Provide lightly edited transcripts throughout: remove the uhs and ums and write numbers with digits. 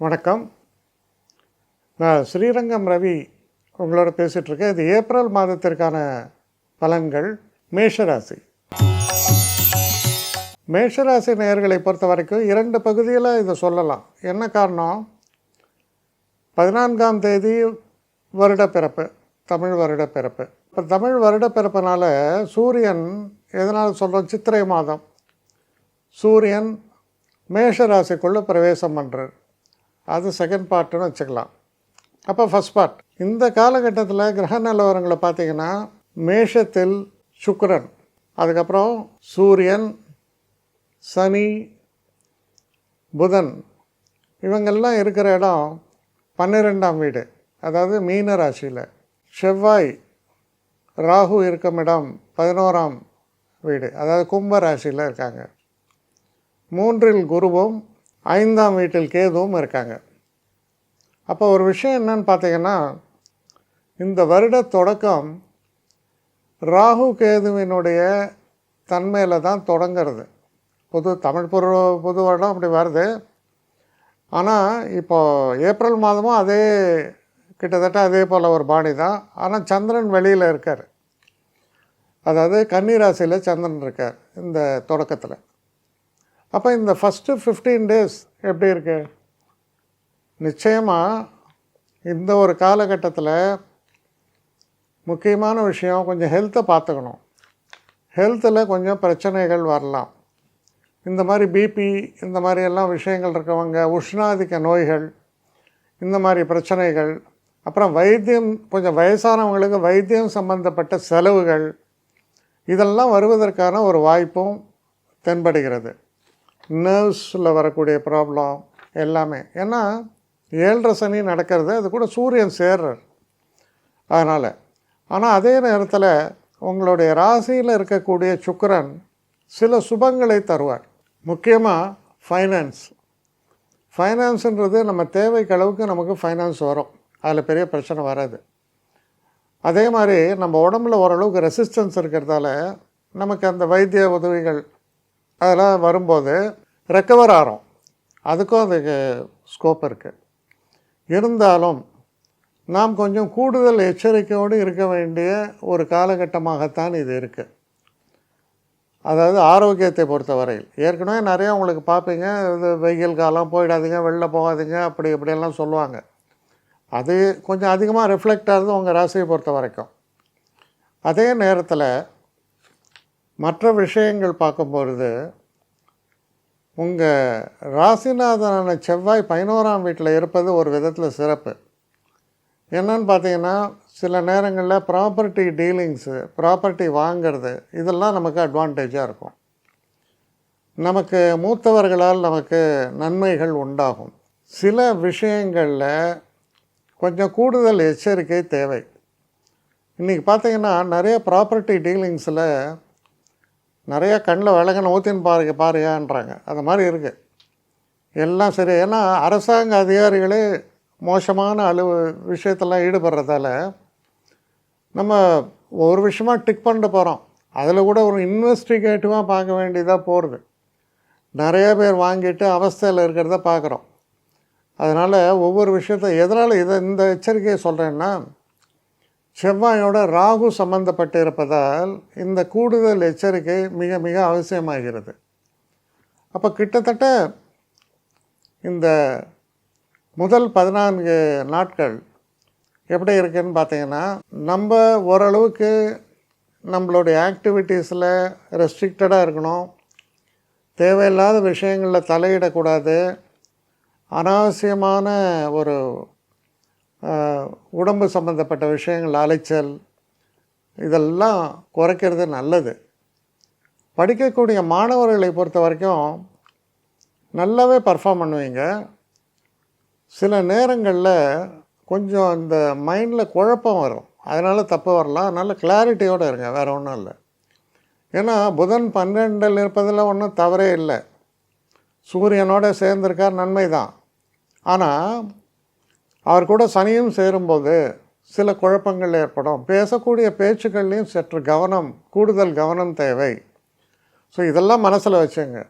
வணக்கம். நான் ஸ்ரீரங்கம் ரவி உங்களோட பேசிகிட்ருக்கேன். இது ஏப்ரல் மாதத்திற்கான பலன்கள். மேஷராசி நேயர்களை பொறுத்த வரைக்கும் 2 பகுதியில் இதை சொல்லலாம். என்ன காரணம்? 14ஆம் தேதி வருடப்பிறப்பு, தமிழ் வருடப்பிறப்பு. இப்போ தமிழ் வருடப்பிறப்புனால சூரியன் எதனால் சொல்கிறோம்? சித்திரை மாதம் சூரியன் மேஷராசிக்குள்ளே பிரவேசம் பண்ணுறார். அது செகண்ட் பார்ட்டுன்னு வச்சுக்கலாம். அப்போ ஃபஸ்ட் பார்ட், இந்த காலகட்டத்தில் கிரக நிலவரங்களை பார்த்திங்கன்னா மேஷத்தில் சுக்கிரன், அதுக்கப்புறம் சூரியன், சனி, புதன் இவங்கெல்லாம் இருக்கிற இடம் 12ஆம் வீடு, அதாவது மீன ராசியில். செவ்வாய் ராகு இருக்கும் இடம் 11ஆம் வீடு, அதாவது கும்ப ராசியில் இருக்காங்க. 3இல் குருவும் 5ஆம் வீட்டில் கேதுவும் இருக்காங்க. அப்போ ஒரு விஷயம் என்னன்னு பார்த்தீங்கன்னா, இந்த வருட தொடக்கம் ராகு கேதுவினுடைய தன்மையில் தான் தொடங்கிறது. தமிழ் புது வருடம் அப்படி வருது. ஆனால் இப்போது ஏப்ரல் மாதமும் கிட்டத்தட்ட அதே போல் ஒரு பாணி தான். ஆனால் சந்திரன் வெளியில் இருக்கார், அதாவது கன்னி ராசியில் சந்திரன் இருக்கார் இந்த தொடக்கத்தில். அப்போ இந்த ஃபஸ்ட்டு 15 days எப்படி இருக்குது? நிச்சயமாக இந்த ஒரு காலகட்டத்தில் முக்கியமான விஷயம், கொஞ்சம் ஹெல்த்தை பார்த்துக்கணும். ஹெல்த்தில் கொஞ்சம் பிரச்சனைகள் வரலாம். இந்த மாதிரி பிபி, இந்த மாதிரி எல்லாம் விஷயங்கள் இருக்கவங்க, உஷ்ணாதிக்க நோய்கள், இந்த மாதிரி பிரச்சனைகள், அப்புறம் வைத்தியம், கொஞ்சம் வயசானவங்களுக்கு வைத்தியம் சம்பந்தப்பட்ட செலவுகள், இதெல்லாம் வருவதற்கான ஒரு வாய்ப்பும் தென்படுகிறது. நர்வ்ஸில் வரக்கூடிய ப்ராப்ளம் எல்லாமே. ஏன்னா 7.5 சனி நடக்கிறது, அது கூட சூரியன் சேர்றார் அதனால். ஆனால் அதே நேரத்தில் உங்களுடைய ராசியில் இருக்கக்கூடிய சுக்கிரன் சில சுபங்களை தருவார். முக்கியமாக ஃபைனான்ஸுன்றது நம்ம தேவைக்கு அளவுக்கு நமக்கு ஃபைனான்ஸ் வரும், அதில் பெரிய பிரச்சனை வராது. அதே மாதிரி நம்ம உடம்புல ஓரளவுக்கு ரெசிஸ்டன்ஸ் இருக்கிறதால நமக்கு அந்த வைத்திய உதவிகள் அதெல்லாம் வரும்போது ரெக்கவர் ஆகிறோம். அதுக்கும் அதுக்கு ஸ்கோப் இருக்குது. இருந்தாலும் நாம் கொஞ்சம் கூடுதல் எச்சரிக்கையோடு இருக்க வேண்டிய ஒரு காலகட்டமாகத்தான் இது இருக்குது. அதாவது ஆரோக்கியத்தை பொறுத்தவரையில் ஏற்கனவே நிறையா உங்களுக்கு பார்ப்பீங்க, இது வெயில் காலம், போயிடாதீங்க, வெளில போகாதீங்க, இப்படியெல்லாம் சொல்லுவாங்க. அது கொஞ்சம் அதிகமாக ரிஃப்ளெக்ட் ஆகுது உங்கள் ராசியை பொறுத்த வரைக்கும். அதே நேரத்தில் மற்ற விஷயங்கள் பார்க்கும்பொழுது உங்கள் ராசிநாதனான செவ்வாய் 11ஆம் வீட்டில் இருப்பது ஒரு விதத்தில் சிறப்பு. என்னன்னு பார்த்தீங்கன்னா, சில நேரங்களில் ப்ராப்பர்ட்டி டீலிங்ஸு, ப்ராப்பர்ட்டி வாங்கிறது, இதெல்லாம் நமக்கு அட்வான்டேஜாக இருக்கும். நமக்கு மூத்தவர்களால் நமக்கு நன்மைகள் உண்டாகும். சில விஷயங்களில் கொஞ்சம் கூடுதல் எச்சரிக்கை தேவை. இன்றைக்கி பார்த்தீங்கன்னா நிறைய ப்ராப்பர்ட்டி டீலிங்ஸில் நிறையா கண்ணில் விளக்கணும் ஊற்றின்னு பாருங்கன்றாங்க. அது மாதிரி இருக்குது எல்லாம். சரி, ஏன்னா அரசாங்க அதிகாரிகளே மோசமான விஷயத்தெல்லாம் ஈடுபடுறதால நம்ம ஒரு விஷயமாக டிக் பண்ணிட்டு போகிறோம். அதில் கூட ஒரு இன்வெஸ்டிகேட்டிவாக பார்க்க வேண்டியதாக போகிறது. நிறைய பேர் வாங்கிட்டு அவஸ்தையில் இருக்கிறத பார்க்குறோம். அதனால் ஒவ்வொரு எதனால் இந்த எச்சரிக்கையை சொல்கிறேன்னா, செவ்வாயோட ராகு சம்பந்தப்பட்டு இருப்பதால் இந்த கூடுதல் எச்சரிக்கை மிக மிக அவசியமாகிறது. அப்போ கிட்டத்தட்ட இந்த முதல் 14 நாட்கள் எப்படி இருக்குதுன்னு பார்த்தீங்கன்னா, நம்ம ஓரளவுக்கு நம்மளுடைய ஆக்டிவிட்டீஸில் ரெஸ்ட்ரிக்டடாக இருக்கணும். தேவையில்லாத விஷயங்களில் தலையிடக்கூடாது. அனாவசியமான ஒரு உடம்பு சம்மந்தப்பட்ட விஷயங்கள், அலைச்சல், இதெல்லாம் குறைக்கிறது நல்லது. படிக்கக்கூடிய மாணவர்களை பொறுத்த வரைக்கும் நல்லாவே பர்ஃபார்ம் பண்ணுவீங்க. சில நேரங்களில் கொஞ்சம் இந்த மைண்டில் குழப்பம் வரும், அதனால் தப்பு வரலாம். அதனால் கிளாரிட்டியோடு இருங்க, வேறு ஒன்றும் இல்லை. ஏன்னா புதன் 12இல் இருப்பதில் ஒன்றும் தவறே இல்லை. சூரியனோடு சேர்ந்திருக்கார், நன்மை தான். ஆனால் அவர் கூட சனியும் சேரும்போது சில குழப்பங்கள் ஏற்படும். பேசக்கூடிய பேச்சுக்கள்லையும் சற்று கூடுதல் கவனம் தேவை. ஸோ இதெல்லாம் மனசில் வச்சுங்க.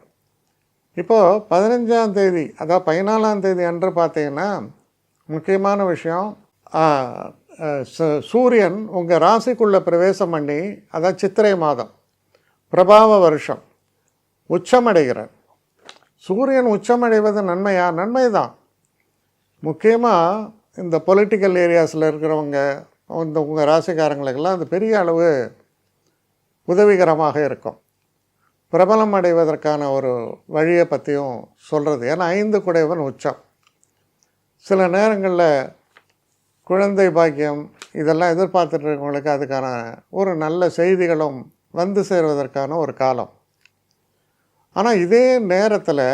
இப்போது 15ஆம் தேதி அதாவது 14ஆம் தேதி அன்று பார்த்தீங்கன்னா முக்கியமான விஷயம், சூரியன் உங்கள் ராசிக்குள்ளே பிரவேசம் பண்ணி, அதாவது சித்திரை மாதம் பிரபாவ வருஷம் உச்சமடைகிறார். சூரியன் உச்சமடைவது நன்மையா? நன்மை தான். முக்கியமாக இந்த பொலிட்டிக்கல் ஏரியாஸில் இருக்கிறவங்க, இந்த உங்கள் ராசிக்காரங்களுக்கெல்லாம் அது பெரிய அளவு உதவிகரமாக இருக்கும். பிரபலம் அடைவதற்கான ஒரு வழியை பற்றியும் சொல்கிறது. ஏன்னா 5 குடைவன் உச்சம். சில நேரங்களில் குழந்தை பாக்கியம் இதெல்லாம் எதிர்பார்த்துட்டு இருக்கவங்களுக்கு அதுக்கான ஒரு நல்ல செய்திகளும் வந்து சேருவதற்கான ஒரு காலம். ஆனால் இதே நேரத்தில்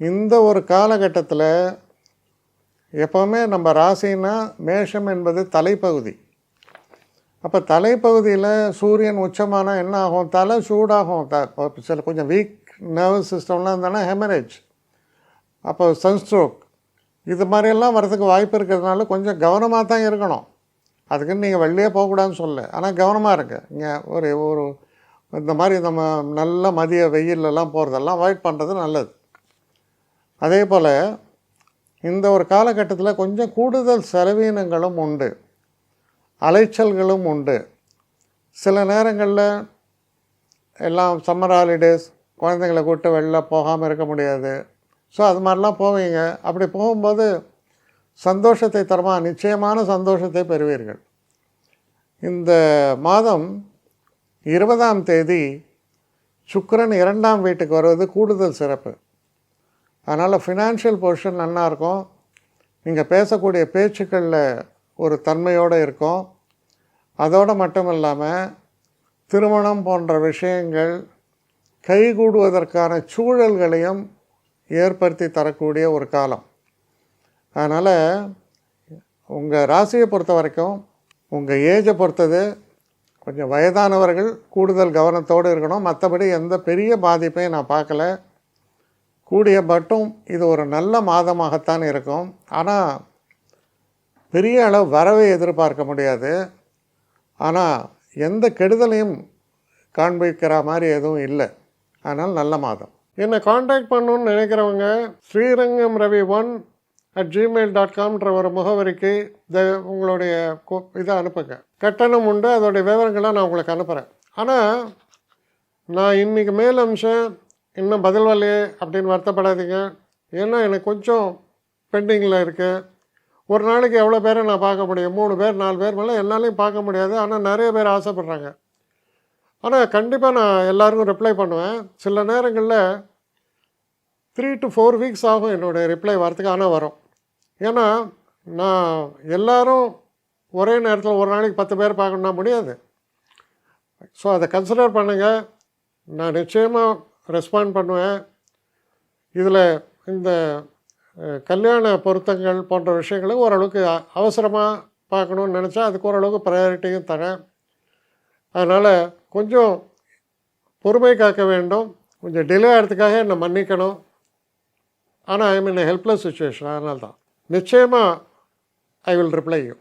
இந்த ஒரு காலகட்டத்தில் எப்போவுமே நம்ம ராசின்னா மேஷம் என்பது தலைப்பகுதி. அப்போ தலைப்பகுதியில் சூரியன் உச்சமானால் என்ன ஆகும்? தலை சூடாகும். சில கொஞ்சம் வீக் நர்வஸ் சிஸ்டம்லாம் இருந்தாலும் ஹெமரேஜ், அப்போ சன்ஸ்ட்ரோக், இது மாதிரியெல்லாம் வரதுக்கு வாய்ப்பு இருக்கிறதுனால கொஞ்சம் கவனமாக தான் இருக்கணும். அதுக்குன்னு நீங்கள் வெளியே போகக்கூடாதுன்னு சொல்ல, ஆனால் கவனமாக இருங்க. இங்கே ஒரு இந்த மாதிரி நம்ம நல்ல மதிய வெயிலெல்லாம் போகிறதெல்லாம் அவாய்ட் பண்ணுறது நல்லது. அதே போல் இந்த ஒரு காலகட்டத்தில் கொஞ்சம் கூடுதல் செலவீனங்களும் உண்டு, அலைச்சல்களும் உண்டு. சில நேரங்களில் எல்லாம் சம்மர் ஹாலிடேஸ், குழந்தைங்களை கூப்பிட்டு வெளில போகாமல் இருக்க முடியாது. ஸோ அது மாதிரிலாம் போவீங்க. அப்படி போகும்போது சந்தோஷத்தை தரமா, நிச்சயமான சந்தோஷத்தை பெறுவீர்கள். இந்த மாதம் 20ஆம் தேதி சுக்கிரன் 2ஆம் வீட்டுக்கு வருவது கூடுதல் சிறப்பு. அதனால் ஃபினான்ஷியல் பொசிஷன் நல்லாயிருக்கும். நீங்கள் பேசக்கூடிய பேச்சுக்களில் ஒரு தன்மையோடு இருக்கும். அதோடு மட்டும் இல்லாமல் திருமணம் போன்ற விஷயங்கள் கைகூடுவதற்கான சூழல்களையும் ஏற்படுத்தி தரக்கூடிய ஒரு காலம். அதனால் உங்கள் ராசியை பொறுத்த வரைக்கும் உங்கள் ஏஜை பொறுத்தது, கொஞ்சம் வயதானவர்கள் கூடுதல் கவனத்தோடு இருக்கணும். மற்றபடி எந்த பெரிய பாதிப்பையும் நான் பார்க்கல. கூடிய மட்டும் இது ஒரு நல்ல மாதமாகத்தான் இருக்கும். ஆனால் பெரிய அளவு வரவை எதிர்பார்க்க முடியாது. ஆனால் எந்த கெடுதலையும் காண்பிக்கிற மாதிரி எதுவும் இல்லை. அதனால் நல்ல மாதம். என்னை காண்டாக்ட் பண்ணணுன்னு நினைக்கிறவங்க srirangam.ravi1@gmail.com ஒரு முகவரிக்கு உங்களுடைய இதை அனுப்புங்க. கட்டணம் உண்டு, அதோடைய விவரங்களை நான் உங்களுக்கு அனுப்புகிறேன். ஆனால் நான் இன்றைக்கி மேல் அம்சம் இன்னும் பதில் வரலையே அப்படின்னு வருத்தப்படாதீங்க. ஏன்னா எனக்கு கொஞ்சம் பெண்டிங்கில் இருக்குது. ஒரு நாளைக்கு எவ்வளோ பேரை நான் பார்க்க முடியும்? 3 பேர் 4 பேர் மேலே என்னாலையும் பார்க்க முடியாது. ஆனால் நிறைய பேர் ஆசைப்பட்றாங்க. ஆனால் கண்டிப்பாக நான் எல்லாருக்கும் ரிப்ளை பண்ணுவேன். சில நேரங்களில் 3 to 4 வீக்ஸ் ஆகும் என்னுடைய ரிப்ளை வரத்துக்கு. ஆனால் வரும். ஏன்னா நான் எல்லோரும் ஒரே நேரத்தில் ஒரு நாளைக்கு 10 பேர் பார்க்கணுன்னா முடியாது. ஸோ அதை கன்சிடர் பண்ணுங்கள். நான் நிச்சயமாக ரெஸ்பாண்ட் பண்ணுவேன். இதில் இந்த கல்யாண பொருத்தங்கள் போன்ற விஷயங்களை ஓரளவுக்கு அவசரமாக பார்க்கணுன்னு நினச்சா அதுக்கு ஓரளவுக்கு ப்ரையாரிட்டியும் தரேன். அதனால் கொஞ்சம் பொறுமை காக்க வேண்டும். கொஞ்சம் டிலே ஆகிறதுக்காக என்னை மன்னிக்கணும். ஆனால் ஐ மீன் ஹெல்ப்லெஸ் சுச்சுவேஷன். அதனால தான் நிச்சயமாக ஐ வில் ரிப்ளை யூ.